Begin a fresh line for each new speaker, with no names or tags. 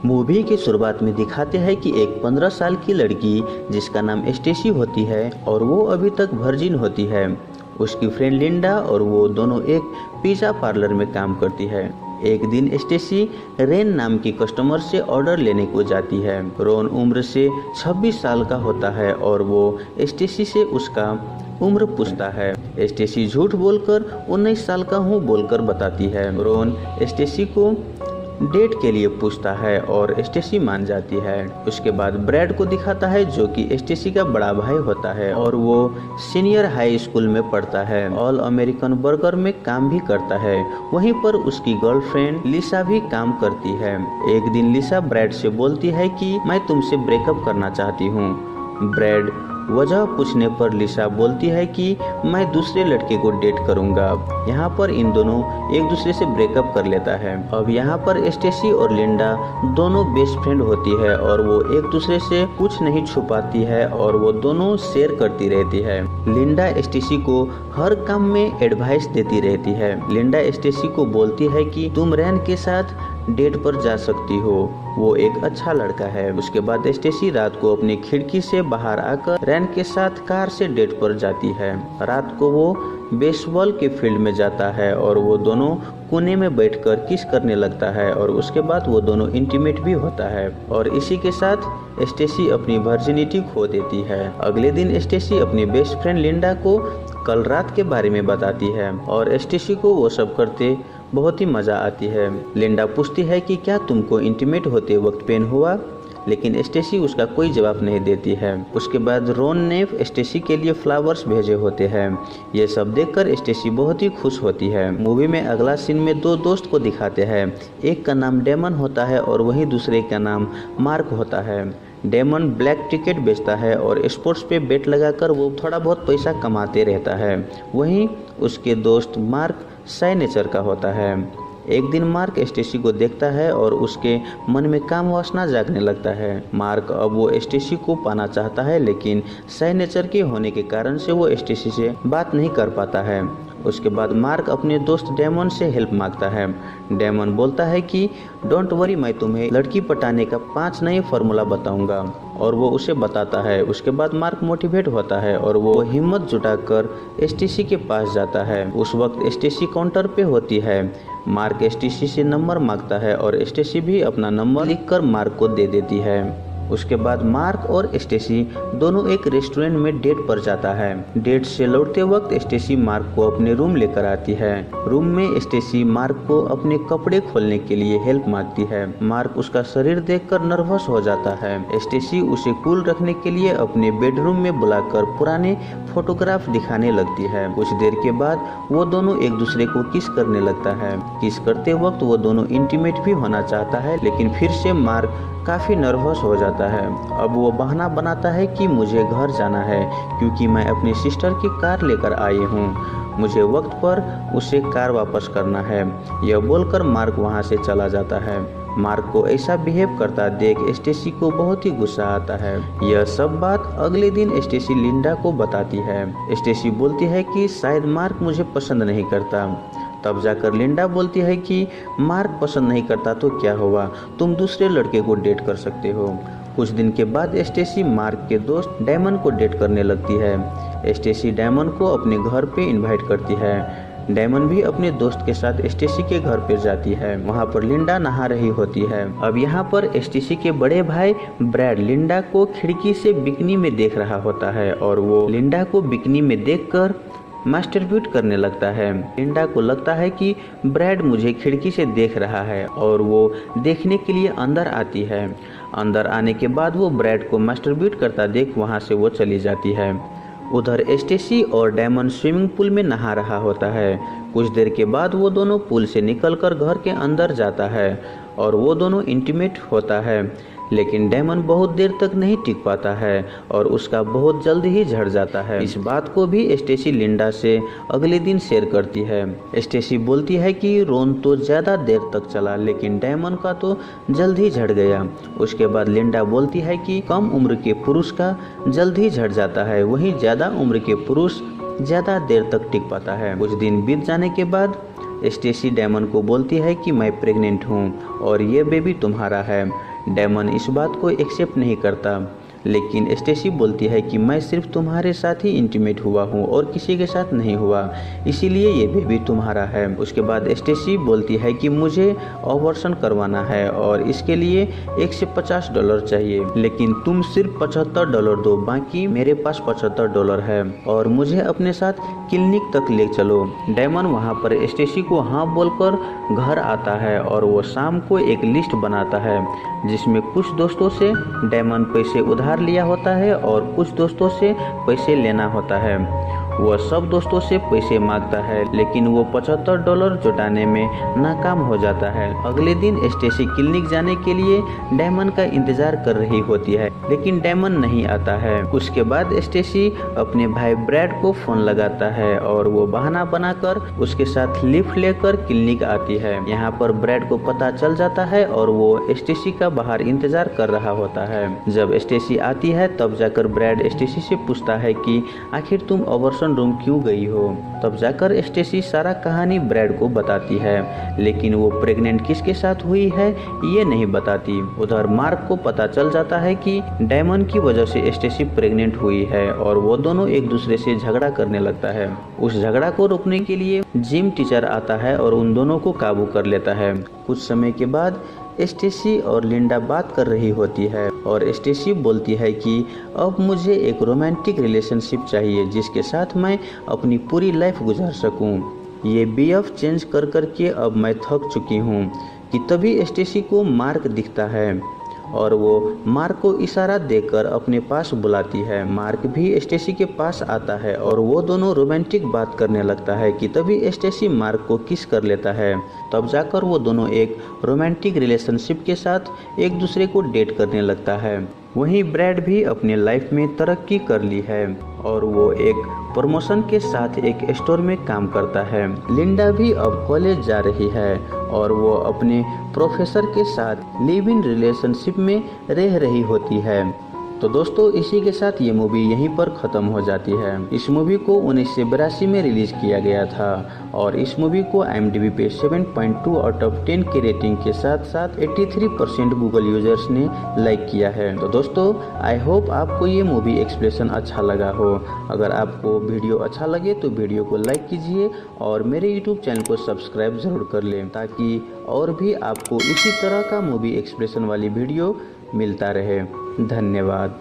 Movie की शुरुआत में दिखाते हैं कि एक 15 साल की लड़की जिसका नाम स्टेसी होती है और वो अभी तक वर्जिन होती है। उसकी फ्रेंड लिंडा और वो दोनों एक पिज़्ज़ा पार्लर में काम करती है। एक दिन स्टेसी रेन नाम की कस्टमर से ऑर्डर लेने को जाती है। रोन उम्र से 26 साल का होता है और वो स्टेसी से उसका उम्र पूछता है। स्टेसी झूठ बोलकर 19 साल का हूँ बोलकर बताती है। रोन स्टेसी को डेट के लिए पूछता है और स्टेसी मान जाती है। उसके बाद ब्रैड को दिखाता है जो कि स्टेसी का बड़ा भाई होता है और वो सीनियर हाई स्कूल में पढ़ता है। ऑल अमेरिकन बर्गर में काम भी करता है। वहीं पर उसकी गर्लफ्रेंड लिसा भी काम करती है। एक दिन लिसा ब्रैड से बोलती है कि मैं तुमसे ब्रेकअप करना चाहती हूँ। ब्रैड वजह पूछने पर लिसा बोलती है कि मैं दूसरे लड़के को डेट करूंगा। यहाँ पर इन दोनों एक दूसरे से ब्रेकअप कर लेता है। अब यहाँ पर स्टेसी और लिंडा दोनों बेस्ट फ्रेंड होती है और वो एक दूसरे से कुछ नहीं छुपाती है और वो दोनों शेयर करती रहती है। लिंडा स्टेसी को हर काम में एडवाइस देती रहती है। लिंडा स्टेसी को बोलती है कि तुम रैन के साथ डेट पर जा सकती हो, वो एक अच्छा लड़का है। उसके बाद स्टेसी रात को अपनी खिड़की से बाहर आकर रैन के साथ कार से डेट पर जाती है। रात को वो बेसबॉल के फील्ड में जाता है और वो दोनों कोने में बैठकर किस करने लगता है और उसके बाद वो दोनों इंटीमेट भी होता है और इसी के साथ स्टेसी अपनी वर्जिनिटी खो देती है। अगले दिन स्टेसी अपनी बेस्ट फ्रेंड लिंडा को कल रात के बारे में बताती है और स्टेसी को वो सब करते बहुत ही मज़ा आती है। लिंडा पूछती है कि क्या तुमको इंटीमेट होते वक्त पेन हुआ, लेकिन स्टेसी उसका कोई जवाब नहीं देती है। उसके बाद रोन ने स्टेसी के लिए फ्लावर्स भेजे होते हैं। ये सब देखकर स्टेसी बहुत ही खुश होती है। मूवी में अगला सीन में दो दोस्त को दिखाते हैं। एक का नाम डेमन होता है और वहीं दूसरे का नाम मार्क होता है। डेमन ब्लैक टिकट बेचता है और स्पोर्ट्स पे बेट लगाकर वो थोड़ा बहुत पैसा कमाते रहता है। वहीं उसके दोस्त मार्क साई नेचर का होता है। एक दिन मार्क स्टेसी को देखता है और उसके मन में काम वासना जागने लगता है। मार्क अब वो स्टेसी को पाना चाहता है लेकिन साई नेचर के होने के कारण से वो स्टेसी से बात नहीं कर पाता है। उसके बाद मार्क अपने दोस्त डेमन से हेल्प मांगता है। डेमन बोलता है कि डोंट वरी, मैं तुम्हें लड़की पटाने का 5 नए फार्मूला बताऊंगा और वो उसे बताता है। उसके बाद मार्क मोटिवेट होता है और वो हिम्मत जुटाकर स्टेसी के पास जाता है। उस वक्त स्टेसी काउंटर पे होती है। मार्क स्टेसी से नंबर मांगता है और स्टेसी भी अपना नंबर लिखकर मार्क को दे देती है। उसके बाद मार्क और स्टेसी दोनों एक रेस्टोरेंट में डेट पर जाता है। डेट से लौटते वक्त स्टेसी मार्क को अपने रूम लेकर आती है। रूम में स्टेसी मार्क को अपने कपड़े खोलने के लिए हेल्प मांगती है। मार्क उसका शरीर देखकर नर्वस हो जाता है। स्टेसी उसे कूल रखने के लिए अपने बेडरूम में बुलाकर पुराने फोटोग्राफ दिखाने लगती है। कुछ देर के बाद वो दोनों एक दूसरे को किस करने लगता है। किस करते वक्त वो दोनों इंटीमेट भी होना चाहता है लेकिन फिर से मार्क काफ़ी नर्वस हो जाता है। अब वो बहाना बनाता है कि मुझे घर जाना है क्योंकि मैं अपनी सिस्टर की कार लेकर आई हूँ, मुझे वक्त पर उसे कार वापस करना है। यह बोलकर मार्क वहाँ से चला जाता है। मार्क को ऐसा बिहेव करता देख स्टेसी को बहुत ही गुस्सा आता है। यह सब बात अगले दिन स्टेसी लिंडा को बताती है। स्टेसी बोलती है कि शायद मार्क मुझे पसंद नहीं करता। तब जाकर लिंडा बोलती है कि मार्क पसंद नहीं करता तो क्या हुआ, तुम दूसरे लड़के को डेट कर सकते हो। कुछ दिन के बाद स्टेसी मार्क के दोस्त डायमंड को डेट करने लगती है। स्टेसी डायमंड को अपने घर पे इनवाइट करती है। डायमंड भी अपने दोस्त के साथ स्टेसी के घर पर जाती है। वहाँ पर लिंडा नहा रही होती है। अब यहाँ पर स्टेसी के बड़े भाई ब्रैड लिंडा को खिड़की से बिकनी में देख रहा होता है और वो लिंडा को बिकनी में देखकर मास्टरबीट करने लगता है। लिंडा को लगता है कि ब्रैड मुझे खिड़की से देख रहा है और वो देखने के लिए अंदर आती है। अंदर आने के बाद वो ब्रैड को मास्टरबीट करता देख वहाँ से वो चली जाती है। उधर स्टेसी और डायमंड स्विमिंग पूल में नहा रहा होता है। कुछ देर के बाद वो दोनों पूल से निकलकर घर के अंदर जाता है और वो दोनों इंटीमेट होता है लेकिन डायमंड बहुत देर तक नहीं टिक पाता है और उसका बहुत जल्द ही झड़ जाता है। इस बात को भी स्टेसी लिंडा से अगले दिन शेयर करती है। स्टेसी बोलती है कि रोन तो ज़्यादा देर तक चला लेकिन डायमंड का तो जल्द ही झड़ गया। उसके बाद लिंडा बोलती है कि कम उम्र के पुरुष का जल्द ही झड़ जाता है, वहीं ज़्यादा उम्र के पुरुष ज़्यादा देर तक टिक पाता है। कुछ दिन बीत जाने के बाद स्टेसी डेमन को बोलती है कि मैं प्रेग्नेंट हूँ और ये बेबी तुम्हारा है। डेमन इस बात को एक्सेप्ट नहीं करता, लेकिन स्टेसी बोलती है कि मैं सिर्फ तुम्हारे साथ ही इंटीमेट हुआ हूँ और किसी के साथ नहीं हुआ, इसीलिए ये बेबी तुम्हारा है। उसके बाद स्टेसी बोलती है कि मुझे ऑपरेशन करवाना है और इसके लिए $150 चाहिए, लेकिन तुम सिर्फ $75 दो, बाकी मेरे पास $75 है और मुझे अपने साथ क्लिनिक तक ले चलो। डेमन वहाँ पर स्टेसी को हाँ बोलकर घर आता है और वो शाम को एक लिस्ट बनाता है जिसमें कुछ दोस्तों से डेमन पैसे उधार लिया होता है और कुछ दोस्तों से पैसे लेना होता है। वह सब दोस्तों से पैसे मांगता है, लेकिन वो $75 जुटाने में नाकाम हो जाता है। अगले दिन स्टेसी क्लिनिक जाने के लिए डेमन का इंतजार कर रही होती है, लेकिन डेमन नहीं आता है। उसके बाद स्टेसी अपने भाई ब्रैड को फोन लगाता है और वो बहाना बनाकर उसके साथ लिफ्ट लेकर क्लिनिक आती है। यहाँ पर ब्रैड को पता चल जाता है और वो स्टेसी का बाहर इंतजार कर रहा होता है। जब स्टेसी आती है तब जाकर ब्रैड स्टेसी से पूछता है कि आखिर तुम ऑपरेशन रूम क्यों गई हो। तब जाकर स्टेसी सारा कहानी ब्रैड को बताती है, लेकिन वो प्रेग्नेंट किसके साथ हुई है ये नहीं बताती। उधर मार्क को पता चल जाता है कि डेमन की वजह से स्टेसी प्रेग्नेंट हुई है और वो दोनों एक दूसरे से झगड़ा करने लगता है। उस झगड़ा को रोकने के लिए जिम टीचर आता है और उन दोनों को काबू कर लेता है। कुछ समय के बाद स्टेसी और लिंडा बात कर रही होती है और स्टेसी बोलती है कि अब मुझे एक रोमांटिक रिलेशनशिप चाहिए जिसके साथ मैं अपनी पूरी लाइफ गुजार सकूं। ये बीएफ चेंज कर कर के अब मैं थक चुकी हूँ। कि तभी स्टेसी को मार्क दिखता है और वो मार्क को इशारा देकर अपने पास बुलाती है। मार्क भी स्टेसी के पास आता है और वो दोनों रोमांटिक बात करने लगता है कि तभी स्टेसी मार्क को किस कर लेता है। तब जाकर वो दोनों एक रोमांटिक रिलेशनशिप के साथ एक दूसरे को डेट करने लगता है। वहीं ब्रैड भी अपने लाइफ में तरक्की कर ली है और वो एक प्रमोशन के साथ एक स्टोर में काम करता है। लिंडा भी अब कॉलेज जा रही है और वो अपने प्रोफेसर के साथ लिव इन रिलेशनशिप में रह रही होती है। तो दोस्तों इसी के साथ ये मूवी यहीं पर ख़त्म हो जाती है। इस मूवी को 1982 में रिलीज़ किया गया था और इस मूवी को IMDb पे 7.2 आउट ऑफ 10 की रेटिंग के साथ साथ 83% गूगल यूजर्स ने लाइक किया है। तो दोस्तों आई होप आपको ये मूवी एक्सप्रेशन अच्छा लगा हो। अगर आपको वीडियो अच्छा लगे तो वीडियो को लाइक कीजिए और मेरे यूट्यूब चैनल को सब्सक्राइब ज़रूर कर लें, ताकि और भी आपको इसी तरह का मूवी एक्सप्रेशन वाली वीडियो मिलता रहे। धन्यवाद।